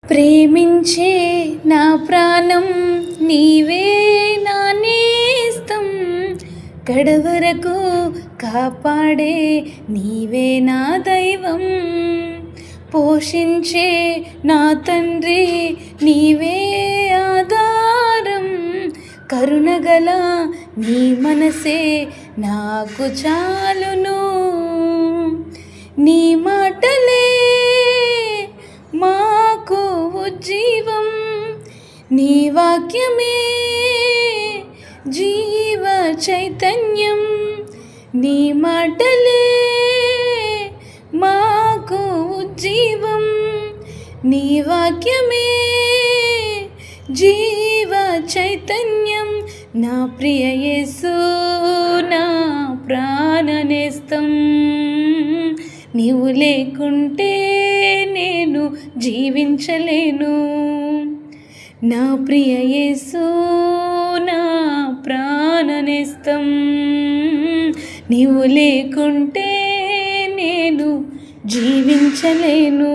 ప్రేమించే నా ప్రాణం నీవే నా నేస్తం, కడవరకు కాపాడే నీవే నా దైవం. పోషించే నా తండ్రి నీవే ఆధారం, కరుణగల నీ మనసే నాకు చాలును. నీ మాటలే మాకు ఉజ్జీవం, నీ వాక్యమే జీవ చైతన్యం. నీ మాటలే మాకు ఉజ్జీవం, నీ వాక్యమే జీవ చైతన్యం. నా ప్రియ యేసు నా ప్రాణనేస్తం, నీవు లేకుంటే నేను జీవించలేను. నా ప్రియ యేసు నా ప్రాణనేస్తం, నీవు లేకుంటే నేను జీవించలేను.